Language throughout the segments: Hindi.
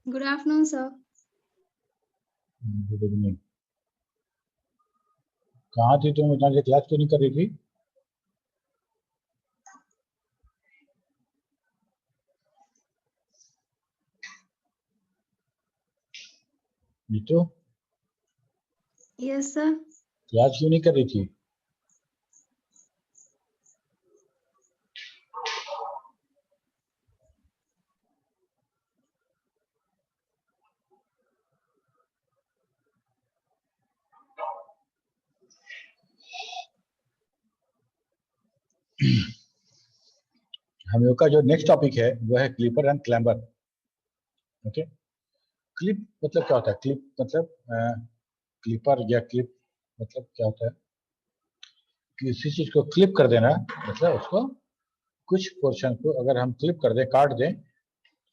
Good afternoon, sir. Good evening. कहाँ थी तुम? इतना देर क्लास क्यों नहीं कर रही थी? Neetu, Yes, sir. क्लास क्यों नहीं कर रही थी? हम लोग का जो नेक्स्ट टॉपिक है वो है क्लिपर एंड क्लैम्बर। ओके, क्लिप मतलब क्या होता है? क्लिप मतलब क्लिपर या क्लिप मतलब क्या होता है? किसी चीज को क्लिप कर देना, मतलब उसको कुछ पोर्शन को अगर हम क्लिप कर दें, काट दें,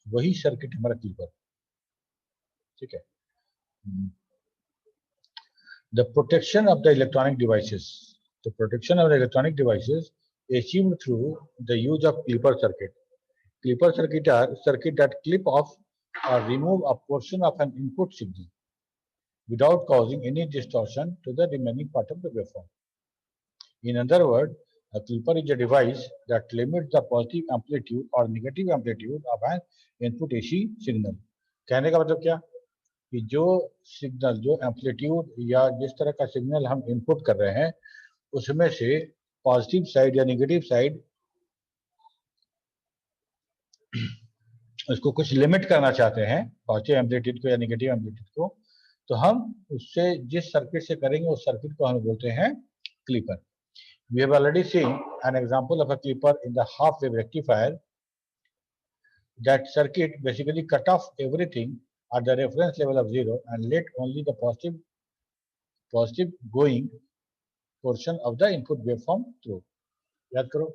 वही सर्किट हमारा क्लिपर। ठीक है। The protection of the electronic devices. The protection of the electronic devices achieved through the use of clipper circuit. Clipper circuit are circuit that clip off or remove a portion of an input signal without causing any distortion to the remaining part of the waveform. In other words, a clipper is a device that limits the positive amplitude or negative amplitude of an input AC signal. कहने का मतलब क्या कि जो सिग्नल, जो एम्पलीट्यूड या जिस तरह का सिग्नल हम इनपुट कर रहे हैं उसमें से पॉजिटिव साइड या नेगेटिव साइड उसको कुछ लिमिट करना चाहते हैं, पॉजिटिव एम्पलीट्यूड को या नेगेटिव एम्पलीट्यूड को, तो हम उससे जिस सर्किट से करेंगे उस सर्किट को हम बोलते हैं clipper. We have already seen an example of a clipper in the half wave rectifier. That circuit basically cut off everything at the reference level of 0 and let only the positive going portion of the input waveform through. याद करो,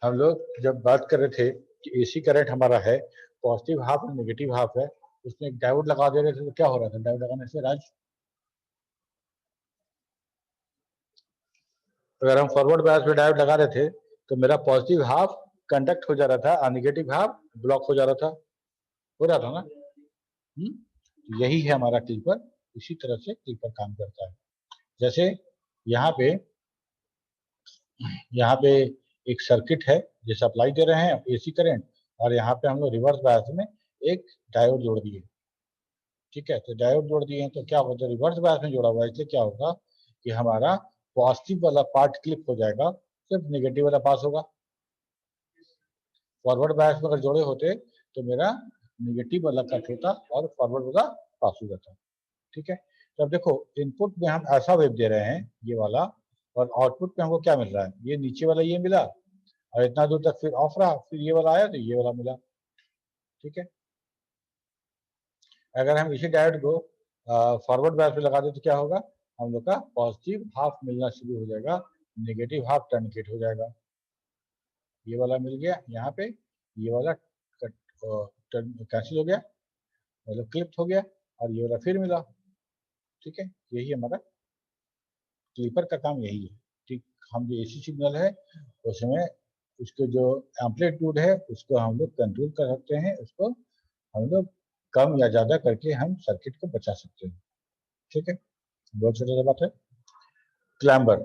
हम लोग जब बात कर रहे थे कि एसी करंट हमारा है, पॉजिटिव हाफ और नेगेटिव हाफ है, उसमें एक डायोड लगा दे रहे थे तो क्या हो रहा था? डायोड लगाने से राज, अगर हम फॉरवर्ड बायस में डायोड लगा रहे थे तो मेरा पॉजिटिव हाफ कंडक्ट हो जा रहा था और नेगेटिव हाफ ब्लॉक हो जा रहा था, हो रहा था ना। यही है हमारा क्लिपर, इसी तरह से क्लिपर काम करता है। जैसे यहाँ पे एक सर्किट है जो सप्लाई दे रहे हैं एसी करंट, और यहाँ पे हम लोग रिवर्स बायस में एक डायोड जोड़ दिए। ठीक है, तो डायोड जोड़ दिए हैं तो क्या होगा? रिवर्स बायस में जोड़ा हुआ है, इसलिए क्या होगा कि हमारा पॉजिटिव वाला पार्ट क्लिप हो जाएगा, सिर्फ नेगेटिव वाला पास होगा। फॉरवर्ड बायस में अगर जोड़े होते तो मेरा नेगेटिव वाला कट होता और फॉरवर्ड वाला पास हो जाता। ठीक है, तो अब देखो, इनपुट में हम ऐसा वेव दे रहे हैं ये वाला, और आउटपुट में हमको क्या मिल रहा है? ये नीचे वाला ये मिला, और इतना दूर तक फिर ऑफ रहा, फिर ये वाला आया तो ये वाला मिला। ठीक है, अगर हम इसी डायोड को फॉरवर्ड बायस में लगा दे तो क्या होगा? हम लोग का पॉजिटिव हाफ मिलना शुरू हो जाएगा, नेगेटिव हाफ टर्मिनेट हो जाएगा। ये वाला मिल गया यहाँ पे, ये वाला कैंसिल हो गया, मतलब क्लिप्ट हो गया, और ये वाला फिर मिला। ठीक है, यही हमारा क्लिपर का काम यही है। ठीक, हम जो एसी सिग्नल है उसमें उसके जो एम्पलीट्यूड है उसको हम लोग कंट्रोल कर सकते हैं, उसको हम लोग कम या ज्यादा करके हम सर्किट को बचा सकते हैं। ठीक है, बहुत छोटा सा बात है। Clamber.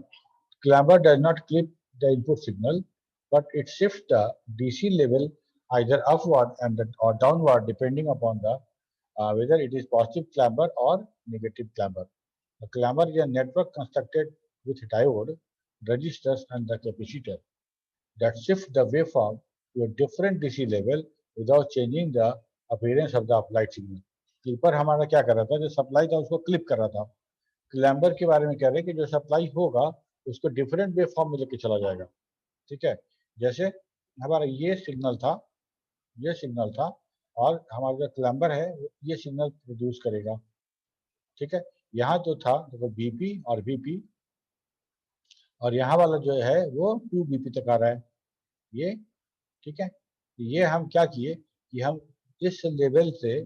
Clamber does not clip the input signal, but it shifts the DC level either upward or downward depending upon the whether it is positive clamber or negative clamber. A clamber is a network constructed with diode, resistors, and the capacitor that shift the waveform to a different DC level without changing the appearance of the applied signal. Clipper हमारा क्या कर रहा था? जो सप्लाई था उसको क्लिप कर रहा था। क्लैम्बर के बारे में कह रहे हैं कि जो सप्लाई होगा उसको डिफरेंट वेव फॉर्म में लेके चला जाएगा। ठीक है, जैसे हमारा ये सिग्नल था और हमारा जो क्लैम्बर है ये सिग्नल प्रोड्यूस करेगा। ठीक है, यहाँ तो था देखो बीपी और वीपी, और यहाँ वाला जो है वो 2 बीपी तक आ रहा है ये। ठीक है, ये हम क्या किए कि हम इस लेवल से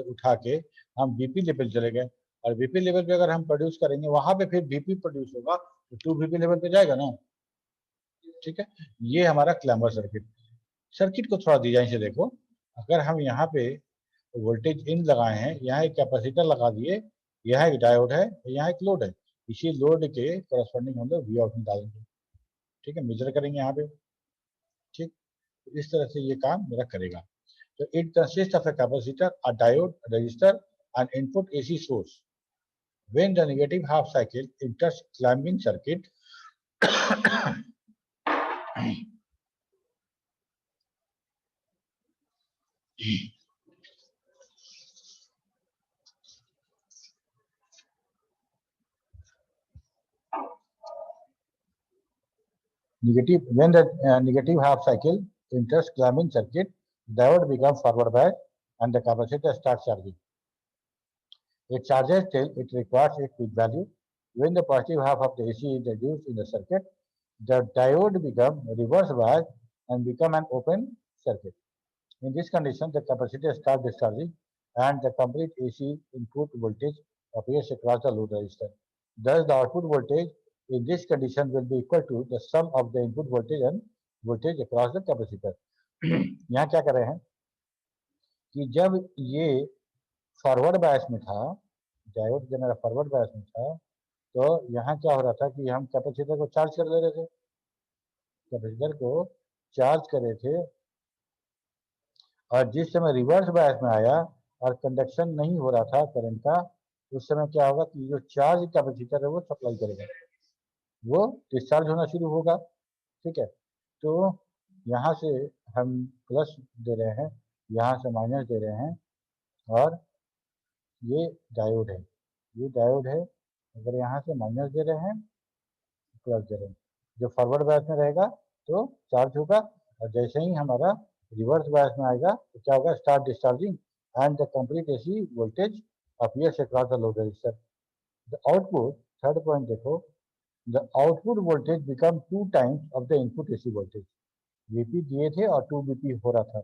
उठा के हम बीपी लेवल चले गए, और बीपी लेवल पे अगर हम प्रोड्यूस करेंगे वहां पे फिर बीपी प्रोड्यूस होगा तो 2 बीपी लेवल पे जाएगा ना। ठीक है, ये हमारा क्लैम्बर सर्किट। सर्किट को थोड़ा डिजाइन से देखो, अगर हम यहाँ पे वोल्टेज इन लगाए हैं, यहाँ एक कैपेसिटर लगा दिए, यहाँ एक डायोड है, यहाँ एक लोड है। इसी लोड के करस्पॉन्डिंग हम लोग वी आउट निकालेंगे। ठीक है, मेजर करेंगे यहाँ पे। ठीक, इस तरह से ये काम मेरा करेगा। So it consists of a capacitor, a diode, a resistor, and input AC source. When the negative half cycle enters clamping circuit, when the negative half cycle enters clamping circuit, diode becomes forward bias and the capacitor starts charging. It charges till it requires a peak value. When the positive half of the AC is reduced in the circuit, the diode becomes reverse bias and become an open circuit. In this condition, the capacitor starts discharging and the complete AC input voltage appears across the load resistor. Thus, the output voltage in this condition will be equal to the sum of the input voltage and voltage across the capacitor. यहाँ क्या कर रहे हैं कि जब ये फॉरवर्ड बायस में था, डायोड जो मेरा फॉरवर्ड बायस में था, तो यहाँ क्या हो रहा था कि हम कैपेसिटर को चार्ज कर दे रहे थे, कैपेसिटर को चार्ज कर रहे थे, और जिस समय रिवर्स बायस में आया और कंडक्शन नहीं हो रहा था करंट का, उस समय क्या होगा कि जो चार्ज कैपेसिटर है वो सप्लाई करेगा, वो डिस्चार्ज होना शुरू होगा। ठीक है, तो यहाँ से हम प्लस दे रहे हैं, यहाँ से माइनस दे रहे हैं, और ये डायोड है, ये डायोड है। अगर यहाँ से माइनस दे रहे हैं, प्लस दे रहे हैं, जो फॉरवर्ड बायस में रहेगा तो चार्ज होगा, और जैसे ही हमारा रिवर्स बायस में आएगा तो क्या होगा, start discharging and the complete AC voltage appears across the load resistor. The output, third point देखो, the output voltage become 2 times of the input AC voltage. VP दिए थे और 2 वीपी हो रहा था,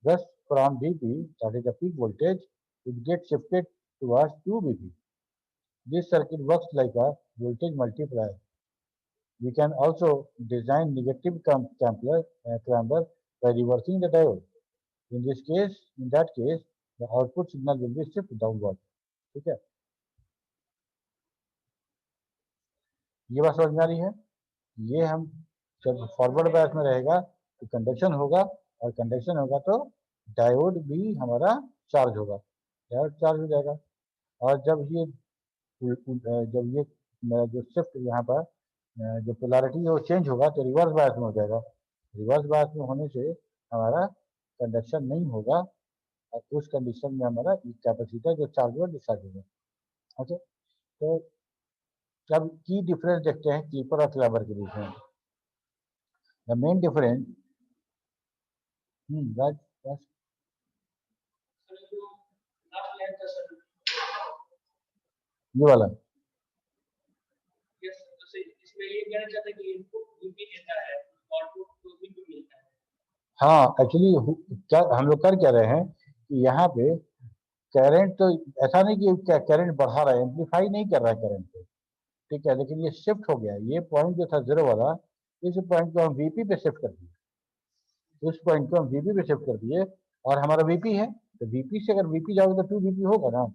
thus from VP, that is the peak voltage, it gets shifted towards 2 VP. This circuit works like a voltage multiplier. We can also design negative clamper by reversing the diode. In that case, the output signal will be shifted downward. ठीक है, ये बात समझ में आ रही है। ये हम जब फॉरवर्ड बायस में रहेगा तो कंडक्शन होगा, और कंडक्शन होगा तो डायोड भी हमारा चार्ज होगा, डायोड चार्ज हो जाएगा। और जब ये मेरा जो शिफ्ट यहाँ पर जो पोलैरिटी है वो चेंज होगा तो रिवर्स बायस में हो जाएगा। रिवर्स बायस में होने से हमारा कंडक्शन नहीं होगा, और उस कंडीशन में हमारा कैपेसिटर जो चार्ज होगा डिस्चार्ज होगा। ओके, तो अब की डिफरेंस देखते हैं क्लिपर और क्लैम्पर के बीच में। द मेन डिफरेंस, ये वाला हाँ, एक्चुअली क्या हम लोग कर क्या रहे हैं कि यहाँ पे करंट तो ऐसा नहीं कि क्या करंट बढ़ा रहा है, एम्पलीफाई नहीं कर रहा है करंट को, ठीक है, लेकिन ये शिफ्ट हो गया, ये पॉइंट जो था 0 वाला, इस पॉइंट को हम वीपी पे शिफ्ट कर दिए, उस पॉइंट को हम वीपी पे शिफ्ट कर दिए, और हमारा वीपी है, तो वीपी से अगर वीपी जाओगे तो 2 वीपी होगा ना,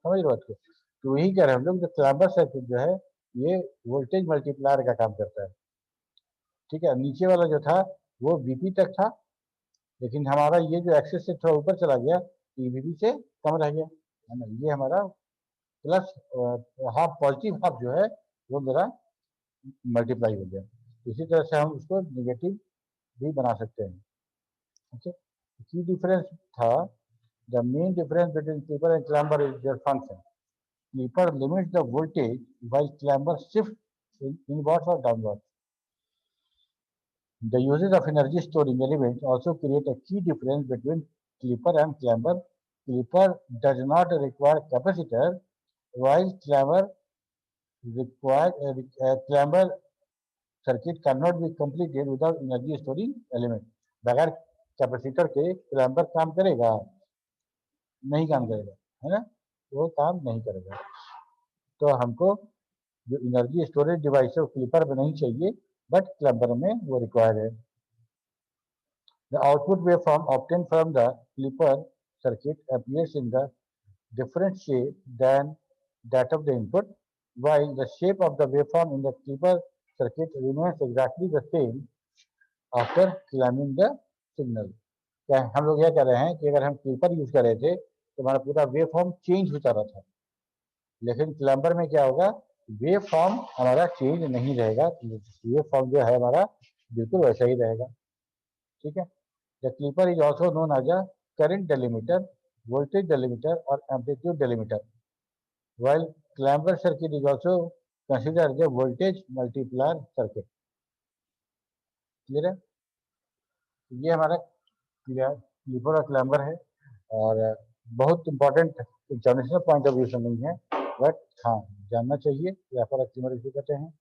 समझ रहे हो बात को। तो यही कह रहे हैं हम लोग, जो क्लैम्पर सर्किट जो है ये वोल्टेज मल्टीप्लायर का काम करता है। ठीक है, नीचे वाला जो था वो वीपी तक था, लेकिन हमारा ये जो एक्सेस से थोड़ा ऊपर चला गया, वीपी से कम रह गया, है ना, ये हमारा प्लस हाफ, पॉजिटिव हाफ जो है वो मेरा मल्टीप्लाई हो गया। इसी तरह से हम उसको नेगेटिव भी बना सकते हैं। ओके, की डिफरेंस था, the main difference between clipper and clamper is their function. Clipper limits the voltage while clamper shift inwards और downwards. The uses of energy storing elements also create a key difference between clipper and clamper. Clipper does not require capacitor, while clamper circuit cannot be completed without energy storing element. बगैर कैपेसिटर के क्लैम्पर काम करेगा? नहीं काम करेगा, है ना, वो काम नहीं करेगा। तो हमको जो एनर्जी स्टोरेज डिवाइस है वो क्लिपर में नहीं चाहिए, बट क्लैम्पर में वो रिक्वायर्ड है। The output waveform obtained from the clipper circuit appears in the different shape than that of the input, while the shape of the waveform in the Clipper circuit remains exactly the same after climbing the signal. क्या हम लोग यह कह रहे हैं कि अगर हम क्लिपर यूज कर रहे थे तो हमारा पूरा वेव फॉर्म चेंज होता रहा था, लेकिन क्लैम्बर में क्या होगा, वेव फॉर्म हमारा चेंज नहीं रहेगा, वेव फॉर्म जो है हमारा बिल्कुल वैसा ही रहेगा। ठीक है, the clipper is also known as a current delimiter, voltage delimiter और amplitude delimiter, while clamber circuit is also considered as a voltage multiplier circuit. Clear है? ये हमारा क्लिपर और क्लैम्बर है और बहुत important examination point of view से नहीं है, बट हाँ जानना चाहिए क्लैम्बर और क्लैम्बर इसे कहते हैं।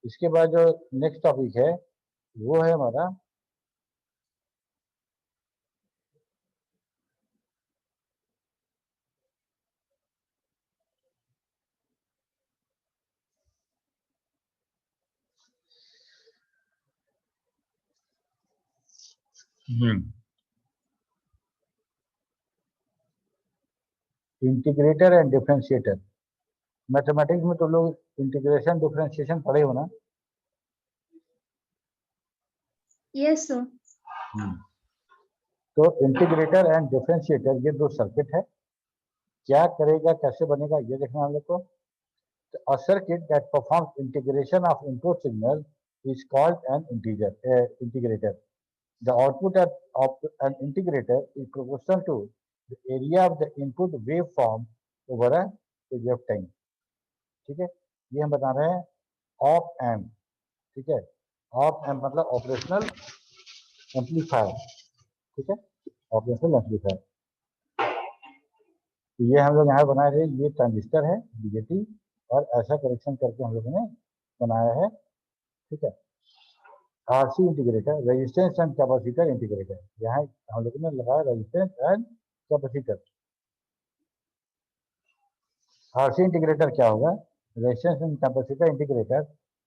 इसके बाद जो नेक्स्ट टॉपिक है वो है हमारा इंटीग्रेटर एंड डिफरेंशिएटर। मैथमेटिक्स में तो लोग इंटीग्रेशन डिफरेंशिएशन पढ़े हो ना? Yes sir. तो इंटीग्रेटर एंड डिफरेंशिएटर ये दो सर्किट है, क्या करेगा कैसे बनेगा ये देखना हम लोग को। A circuit that performs integration of input signal is called an integrator. The output of an integrator is proportional to the area of the input waveform over a period of time. ठीक है, ये हम बता रहे हैं ऑप एम्प। ठीक है, ऑप एम्प मतलब ऑपरेशनल एम्पलीफायर। ठीक है, ऑपरेशनल एम्पलीफायर। तो ये हम लोग यहाँ बना रहे हैं, ये ट्रांजिस्टर है बीजेटी और ऐसा करेक्शन करके हम लोगों ने बनाया है। ठीक है, RC integrator, resistance and capacitor integrator, यहाँ हम लोगों ने लगाया resistance and capacitor. RC integrator क्या होगा, resistance and capacitor integrator.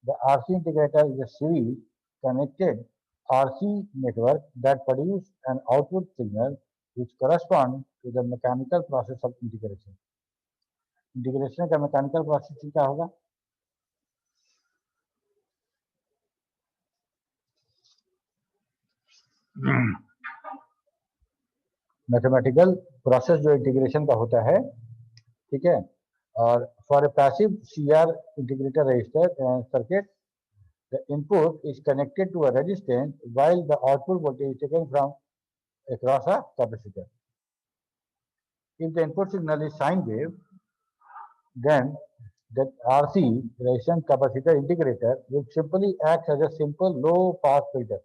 The RC integrator is a series connected RC network that produce an output signal which correspond to the mechanical process of integration. Integration का मैकेनिकल प्रोसेस क्या होगा, मैथमेटिकल प्रोसेस जो इंटीग्रेशन का होता है। ठीक है, और for a passive CR integrator resistor circuit the input is connected to a resistance while the output voltage is taken from across a capacitor. If the input signal is sine wave then the RC resistance capacitor integrator will simply act as a simple low pass filter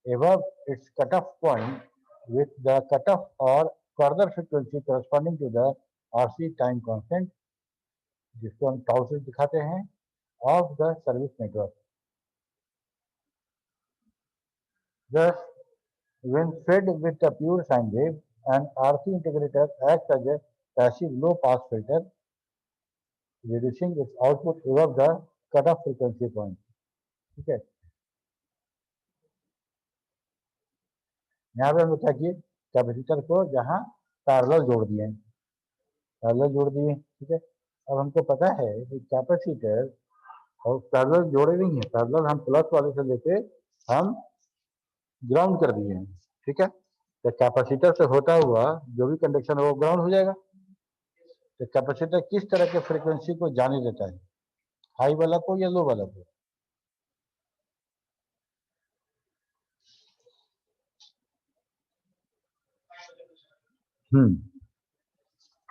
above its cutoff point with the cutoff or further frequency corresponding to the RC time constant, जिसको हम tau से दिखाते हैं, of the service network. Thus, when fed with a pure sine wave, an RC integrator acts as a passive low pass filter, reducing its output above the cutoff frequency point. ठीक है, यहाँ पे हम क्या किए, कैपेसिटर को जहाँ पैरेलल जोड़ दिए, ठीक है। अब हमको पता है कि कैपेसिटर और पैरेलल जोड़े नहीं है, पैरेलल हम प्लस वाले से लेके हम ग्राउंड कर दिए हैं। ठीक है, तो कैपेसिटर से होता हुआ जो भी कंडक्शन है वो ग्राउंड हो जाएगा। तो कैपेसिटर किस तरह के फ्रीक्वेंसी को जाने देता है, हाई वाला को या लो वाला को?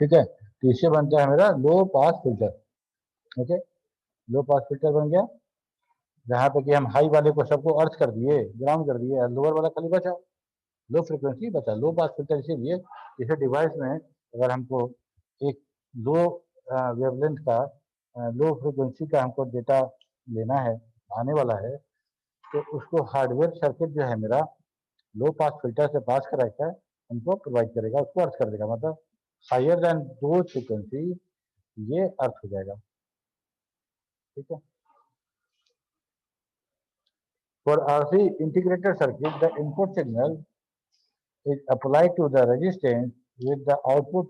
ठीक है, तो इससे बनता है मेरा लो पास फिल्टर। ओके, लो पास फिल्टर बन गया, जहाँ पे कि हम हाई वाले को सबको अर्थ कर दिए, ग्राउंड कर दिए, लोअर वाला खाली बचा, लो फ्रिक्वेंसी बचा। लो पास फिल्टर इसीलिए इसे डिवाइस में अगर हमको एक लो वेवलेंथ का लो फ्रिक्वेंसी का हमको डेटा लेना है, आने वाला है, तो उसको हार्डवेयर सर्किट जो है मेरा लो पास फिल्टर से पास कराकर हमको प्रोवाइड करेगा, उसको अर्थ कर देगा, मतलब हायर देन दो फ्रिक्वेंसी ये अर्थ हो जाएगा। ठीक है, for RC integrated circuit the input signal is applied to the resistance with the output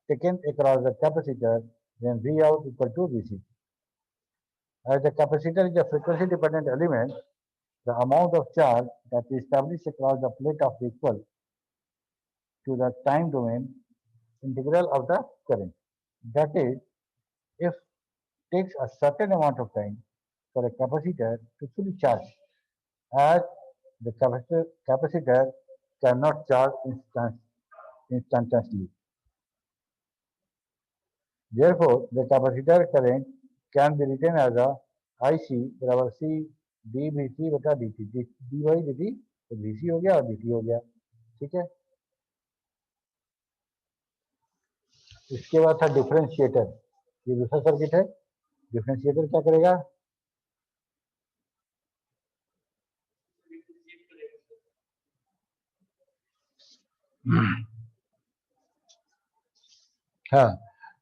taken across the capacitor, then V out equal to Vc. As the capacitor is a frequency dependent element, the amount of charge that is established across the plate of equal to the time domain integral of the current. That is, if takes a certain amount of time for a capacitor to fully charge, as the capacitor cannot charge instantaneously. Therefore, the capacitor current can be written as a IC बराबर C dVc बटा dt, dy dt तो Vc हो गया और dt हो गया, ठीक है। इसके बाद था डिफरेंशिएटर, ये दूसरा सर्किट है। डिफरेंशिएटर क्या करेगा, हाँ,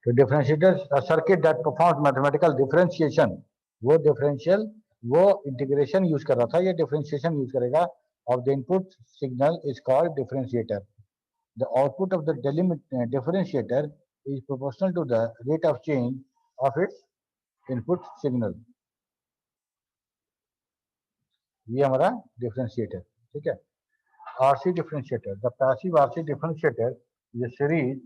तो differentiator circuit that performs mathematical differentiation, वो इंटीग्रेशन यूज कर रहा था, ये डिफरेंशिएशन यूज करेगा of the input signal is called differentiator. The output of the differentiator is proportional to the rate of change of its input signal. ये हमारा डिफरेंशिएटर, ठीक है। RC differentiator, the passive RC differentiator is a series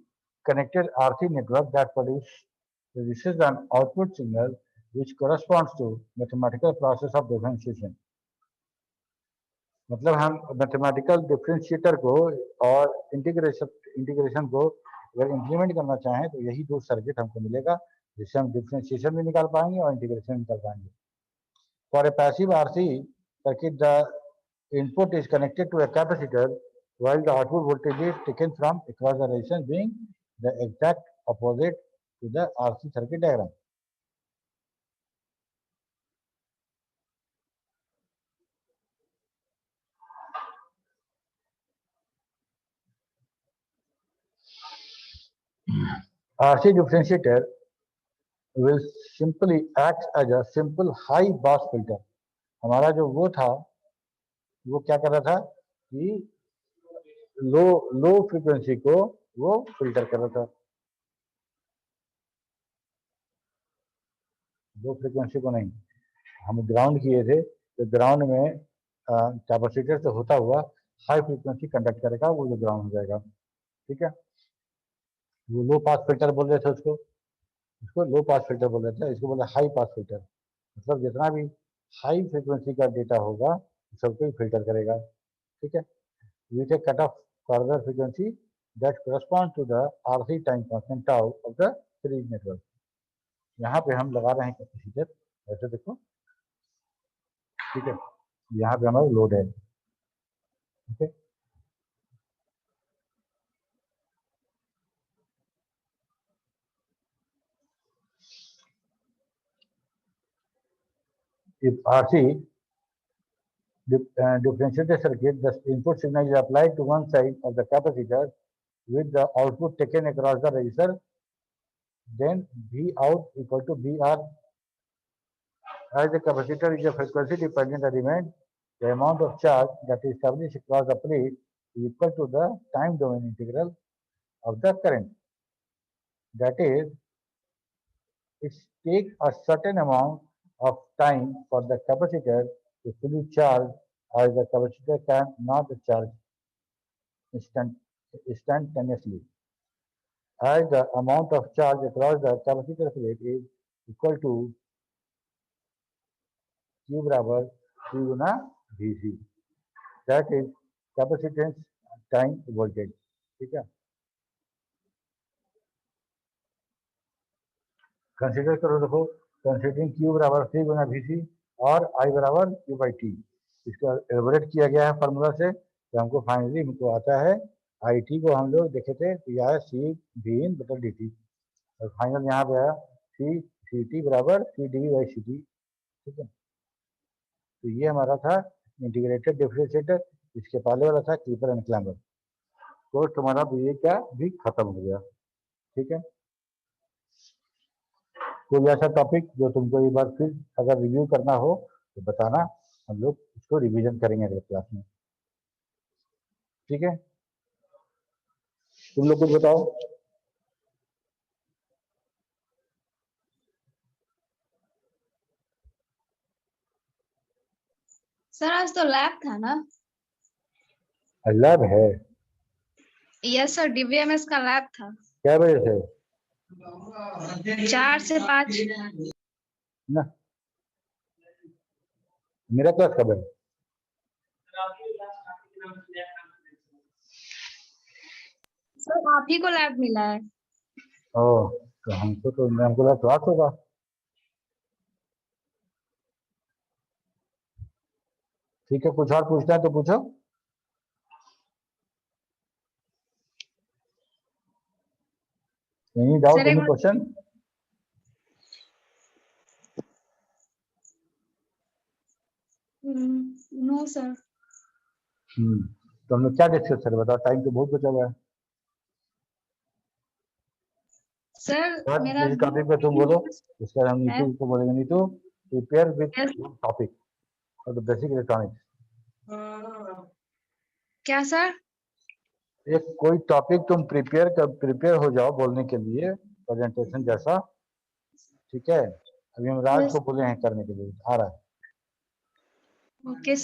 connected RC network that produces an output signal which corresponds to mathematical process of differentiation. मतलब हम मैथमेटिकल डिफरेंशिएटर को और इंटीग्रेशन को अगर इंप्लीमेंट करना चाहें तो यही दो सर्किट हमको मिलेगा, जिससे हम डिफरेंशिएशन भी निकाल पाएंगे और इंटीग्रेशन निकाल पाएंगे। For a passive RC circuit, the input is connected to a capacitor while the output voltage is taken from across the resistance, being the exact opposite to the RC circuit diagram. RC differentiator will simply act as a simple high pass filter. हमारा जो वो था वो क्या कर रहा था कि लो फ्रीक्वेंसी को वो फिल्टर कर रहा था, लो फ्रीक्वेंसी को नहीं। हम ग्राउंड किए थे तो ग्राउंड में कैपेसिटर से होता हुआ हाई फ्रीक्वेंसी कंडक्ट करेगा, वो जो ग्राउंड हो जाएगा, ठीक है। वो लो पास फिल्टर बोल रहे थे उसको लो पास फिल्टर बोल रहे थे, इसको बोले हाई पास फिल्टर। मतलब जितना भी हाई फ्रीक्वेंसी का डेटा होगा सबको फिल्टर करेगा, ठीक है। With A cut off further frequency that corresponds to the RC time constant tau of the series network. यहाँ पे हम लगा रहे हैं कैपेसिटर, ऐसे देखो, ठीक है। यहाँ पे हमारा लोड है, ठीक है। If RC differentiated circuit, the input signal is applied to one side of the capacitor with the output taken across the resistor, then V out equal to VR. As the capacitor is a frequency dependent element, the amount of charge that is established across the plate is equal to the time domain integral of the current. That is, it takes a certain amount of time for the capacitor to fully charge, as the capacitor cannot charge instantaneously. As the amount of charge across the capacitor plate is equal to Q बराबर Q Guna Vc, that is capacitance time voltage, ठीक है। कंसिडर करो, देखो कंसिडरिंग Q बराबर C गुना Vc और I बराबर Q बाई T, इसका एलबोरेट किया गया है फार्मूला से, तो हमको फाइनली हमको आता है IT को हम लोग देखे थे तो यह है C V इन बटा dt, और फाइनल यहाँ पे आया C CT बराबर C dV बाई CT, ठीक है। तो ये हमारा था इंटीग्रेटेड डिफरेंशिएटर, इसके पहले वाला था क्लीपर एंड क्लैम्बर। तो तुम्हारा ये क्या भी खत्म हो गया, ठीक है। कोई ऐसा टॉपिक जो तुमको एक बार फिर अगर रिव्यू करना हो तो बताना, हम लोग उसको रिवीजन करेंगे अगले क्लास में, ठीक है। तुम लोग कुछ बताओ। सर आज तो लैब था ना? लैब है? यस सर, डीवीएमएस का लैब था। क्या बजे से? 4 से 5। ना, मेरा क्लास कब है? सर आप ही को लैब मिला है। ओह, तो हमको लगा क्लास होगा। ठीक है, कुछ और पूछना है तो पूछो। एनी डाउट, सर एक एनी क्वेश्चन? No sir. तो हमने क्या डिस्कस करें बताओ, टाइम तो बहुत बचा हुआ है। सर मेरा जिस टॉपिक पे तुम बोलो, उसके बाद हम है। नीतू को बोलेंगे, नीतू प्रिपेयर विथ टॉपिक और द बेसिक इलेक्ट्रॉनिक्स। क्या सर? एक कोई टॉपिक तुम प्रिपेयर हो जाओ बोलने के लिए, प्रेजेंटेशन जैसा। ठीक है, अभी हम राज को बोले हैं करने के लिए, आ रहा है। ओके।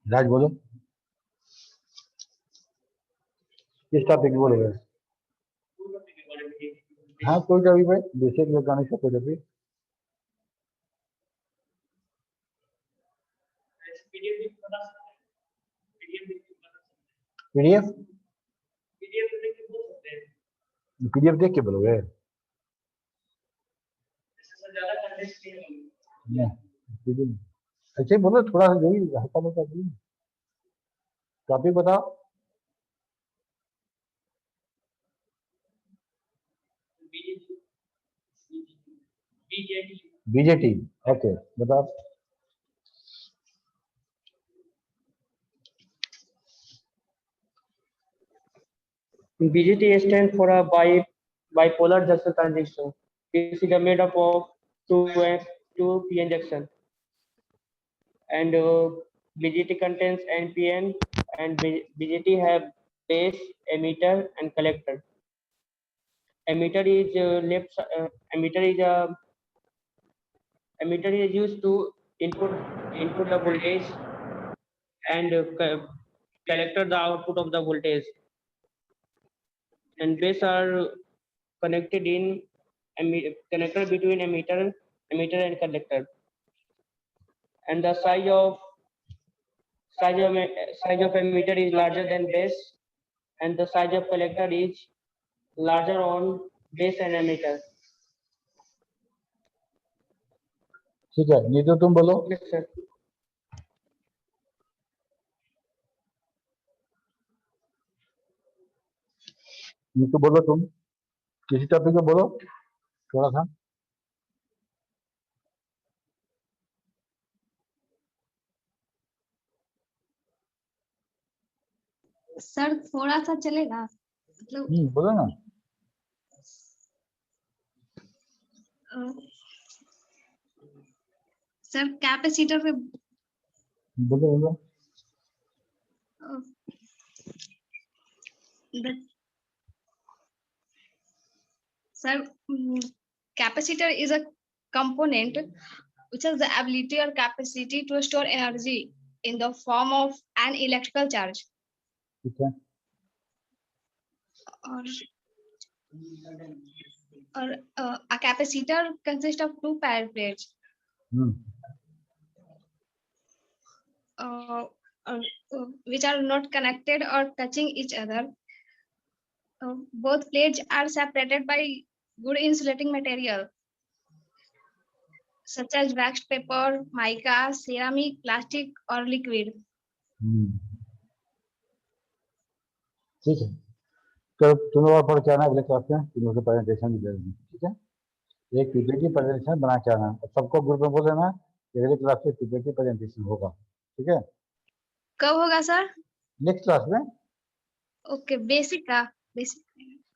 राज बोलो, किस टॉपिक बोलोगे? हाँ कोई टॉपिक भाई, बेसिक इलेक्ट्रॉनिक्स का कोई टॉपिक। पीडीएफ? पीडीएफ देख के बोलोगे? अच्छा ही बोलो, थोड़ा सा जो भी हल्का फुल्का टॉपिक बताओ। बीजेटी, ओके बताओ। BJT stands for a bipolar junction transition. This is made up of two PN junction, and BJT contains NPN, and BJT have base, emitter, and collector. Emitter is emitter is used to input the voltage, and collector the output of the voltage. And base are connected in connector between emitter and collector. And the size of emitter is larger than base, and the size of collector is larger on base and emitter. ठीक है, नीतू तुम बोलो। Yes, sir. नीतू बोलो, तुम किसी टॉपिक पे बोलो थोड़ा सा। सर थोड़ा सा चलेगा मतलब? बोलो ना। सर कैपेसिटर पे बोलो बोलो। Sir, capacitor is a component which has the ability or capacity to store energy in the form of an electrical charge. ठीक है, Or a capacitor consists of two pair plates uh, which are not connected or touching each other. Both plates are separated by good insulating material such as waxed paper, mica, ceramic, plastic, or liquid. ठीक है, तो तुम और पढ़ के आना अगले क्लास में, तुम लोग प्रेजेंटेशन भी दे देंगे। ठीक है, एक पीपीटी प्रेजेंटेशन बना के आना, सबको ग्रुप में बोल देना अगले क्लास में पीपीटी प्रेजेंटेशन होगा। ठीक है, कब होगा सर? नेक्स्ट क्लास में। ओके, बेसिक का बेसिक।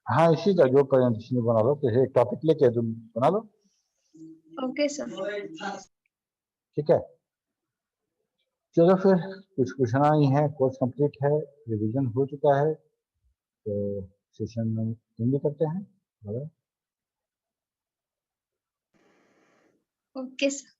हाँ, इसी का जो प्रेजेंटेशन बना लो, तो एक टॉपिक लेके तुम बना लो। Okay sir. ठीक है, चलो फिर कुछ पूछना ही है, कोर्स कंप्लीट है, रिवीजन हो चुका है, तो सेशन में एंड करते हैं। Okay, sir.